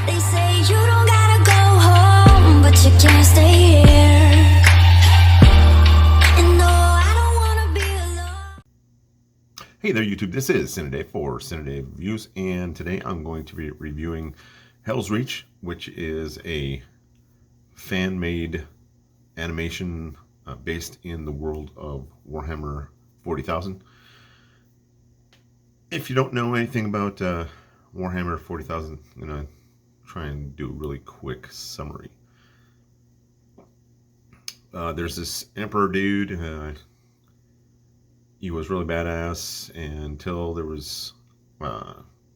They say you don't gotta go home, but you can't stay here. And no, I don't wanna be alone. Hey there, YouTube. This is Cine for Cine Reviews, and today I'm going to be reviewing Helsreach, which is a fan-made animation based in the world of Warhammer 40,000. If you don't know anything about Warhammer 40,000, I'm going to try and do a really quick summary. There's this Emperor dude. He was really badass until there was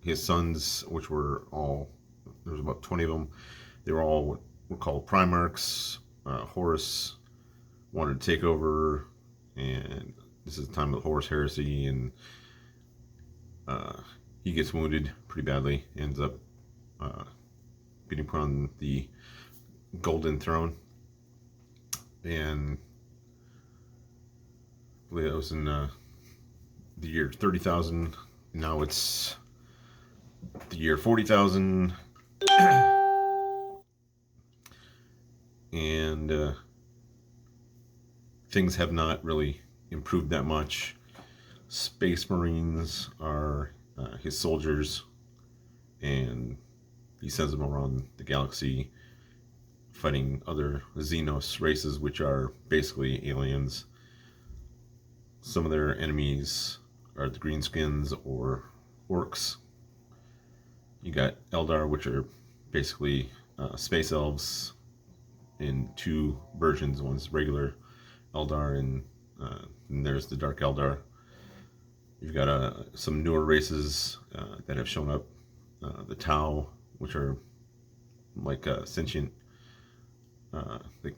his sons, which were all, there was about 20 of them. They were all what were called Primarchs. Horus wanted to take over, and this is the time of the Horus heresy, and he gets wounded pretty badly, ends up getting put on the Golden Throne, and I believe that was in the year 30,000. Now it's the year 40,000, and things have not really improved that much. Space Marines are his soldiers, and he sends them around the galaxy fighting other Xenos races, which are basically aliens. Some of their enemies are the greenskins or orcs. You got Eldar, which are basically space elves in two versions. One's regular Eldar, and there's the Dark Eldar. You've got some newer races that have shown up. The Tau, which are like sentient, they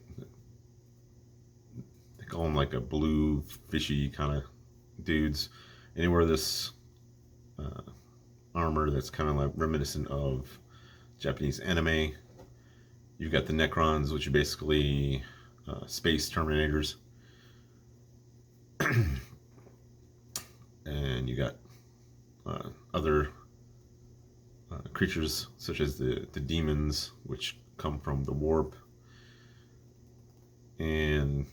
call them like a blue fishy kind of dudes. And they wear this armor that's kind of like reminiscent of Japanese anime. You've got the Necrons, which are basically space Terminators. And you got other creatures such as the demons, which come from the warp. And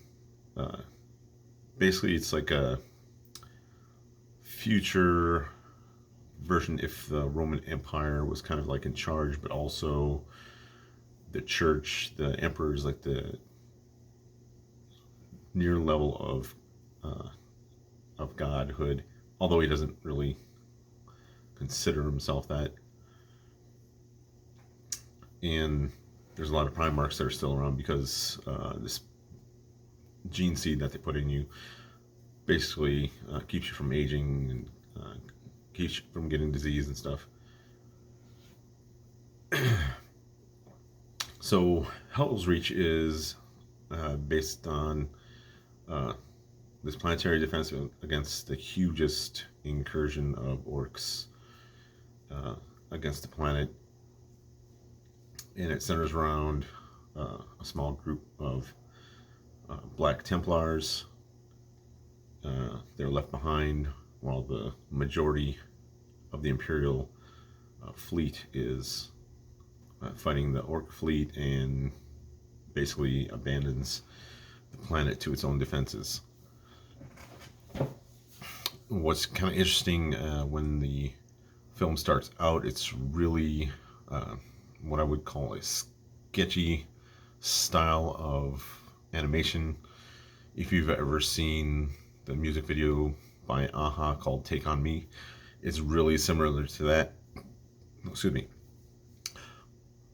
basically it's like a future version if the Roman Empire was kind of like in charge, but also the church, the emperor is like the near level of godhood, although he doesn't really consider himself that. And there's a lot of Primarchs that are still around because this gene seed that they put in you basically keeps you from aging and keeps you from getting disease and stuff. So Helsreach is based on this planetary defense against the hugest incursion of orcs against the planet, and it centers around a small group of Black Templars. They're left behind while the majority of the Imperial fleet is fighting the Orc fleet and basically abandons the planet to its own defenses. What's kind of interesting when the film starts out, it's really what I would call a sketchy style of animation. If you've ever seen the music video by Aha called Take On Me, it's really similar to that. Excuse me.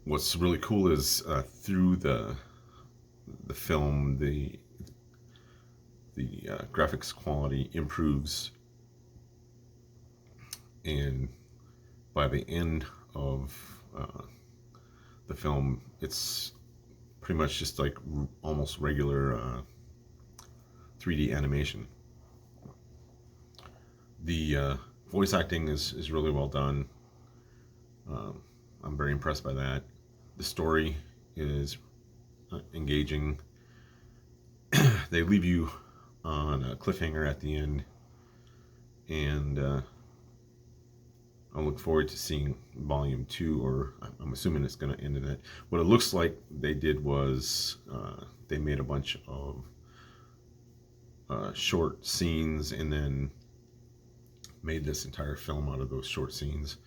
What's really cool is through the film, the graphics quality improves, and by the end of the film, it's pretty much just like almost regular 3D animation. The voice acting is really well done. I'm very impressed by that. The story is engaging. They leave you on a cliffhanger at the end, and I look forward to seeing volume 2, or I'm assuming it's going to end in it. What it looks like they did was they made a bunch of short scenes and then made this entire film out of those short scenes.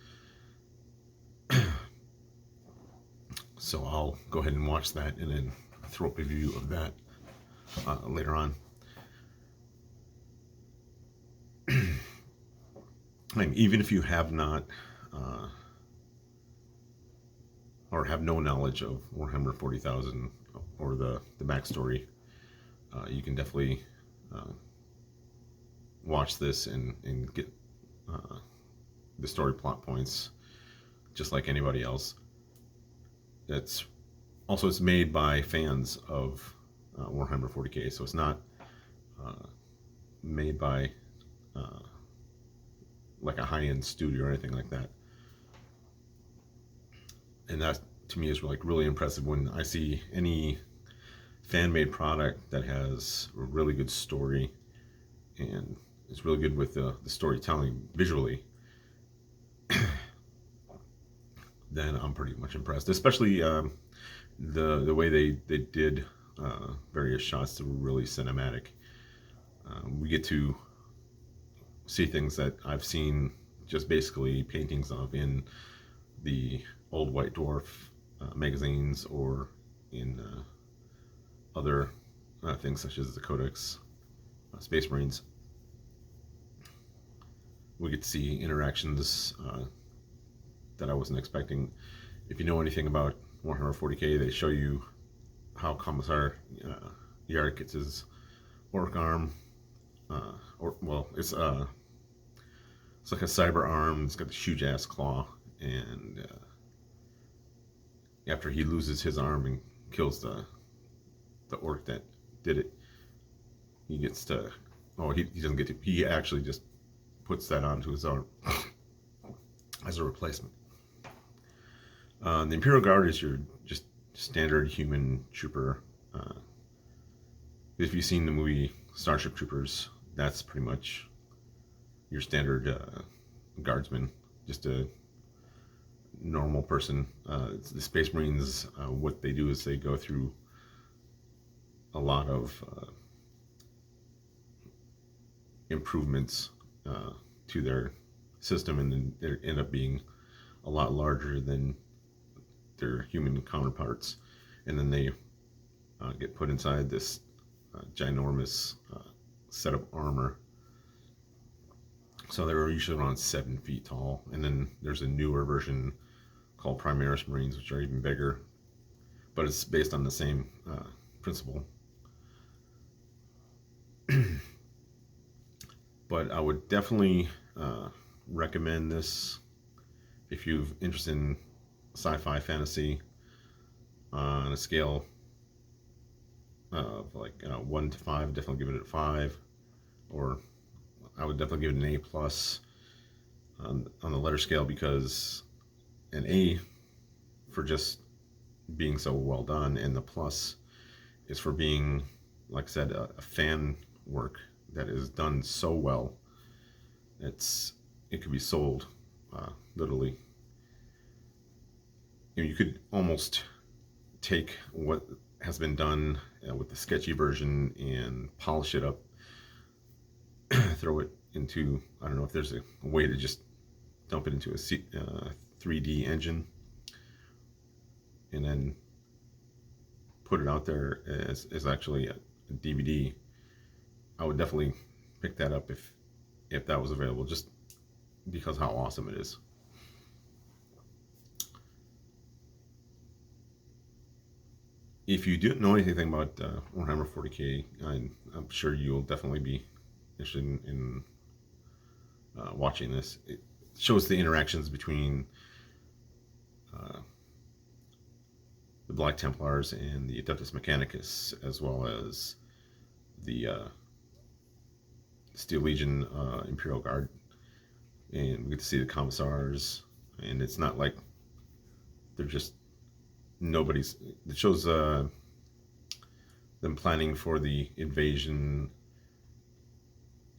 So I'll go ahead and watch that and then throw up a review of that later on. And even if you have not or have no knowledge of Warhammer 40,000 or the backstory, you can definitely watch this and get the story plot points just like anybody else. It's made by fans of Warhammer 40k, so it's not made by like a high-end studio or anything like that. And that to me is like really impressive when I see any fan-made product that has a really good story and it's really good with the storytelling visually. Then I'm pretty much impressed, especially the way they did various shots that were really cinematic. We get to see things that I've seen just basically paintings of in the old White Dwarf magazines or in other things such as the Codex Space Marines. We get to see interactions that I wasn't expecting. If you know anything about Warhammer 40k, they show you how Commissar Yarrick gets his orc arm, it's like a cyber arm. It's got this huge ass claw, and after he loses his arm and kills the orc that did it, he gets to, he doesn't get to, he actually just puts that onto his arm as a replacement. The Imperial Guard is your just standard human trooper. If you've seen the movie Starship Troopers, that's pretty much your standard guardsman, just a normal person. The Space Marines, what they do is they go through a lot of improvements to their system, and then they end up being a lot larger than their human counterparts, and then they get put inside this ginormous set of armor. So they're usually around 7 feet tall, and then there's a newer version called Primaris Marines, which are even bigger, but it's based on the same principle. But I would definitely recommend this if you're interested in sci-fi fantasy on a scale of like 1 to 5. Definitely give it a 5, or I would definitely give it an A plus on the letter scale, because an A for just being so well done, and the plus is for being, like I said, a fan work that is done so well. It could be sold literally. You could almost take what has been done with the sketchy version and polish it up, throw it into, I don't know if there's a way to just dump it into a 3D engine, and then put it out there as actually a DVD. I would definitely pick that up if that was available, just because how awesome it is. If you don't know anything about Warhammer 40k, I'm sure you'll definitely be interested in watching this. It shows the interactions between the Black Templars and the Adeptus Mechanicus, as well as the Steel Legion Imperial Guard, and we get to see the Commissars, and it's not like they're just nobody's. It shows them planning for the invasion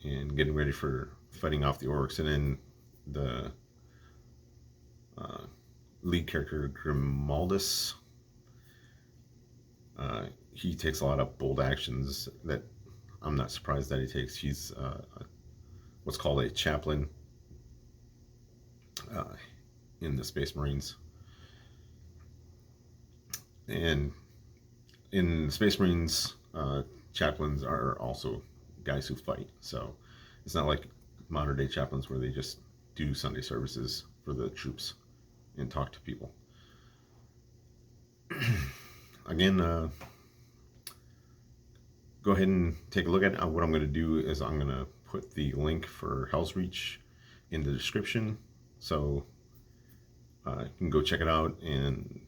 and getting ready for fighting off the orcs, and then lead character Grimaldus. He takes a lot of bold actions that I'm not surprised that he takes. He's what's called a chaplain in the Space Marines. And in the Space Marines, chaplains are also guys who fight. So it's not like modern day chaplains where they just do Sunday services for the troops and talk to people. Again, go ahead and take a look at it. What I'm going to do is I'm going to put the link for Helsreach in the description, so you can go check it out and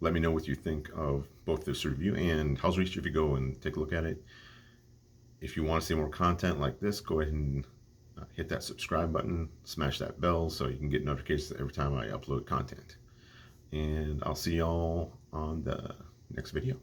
let me know what you think of both this review and Helsreach if you go and take a look at it. If you want to see more content like this, go ahead and hit that subscribe button, smash that bell so you can get notifications every time I upload content. And I'll see y'all on the next video.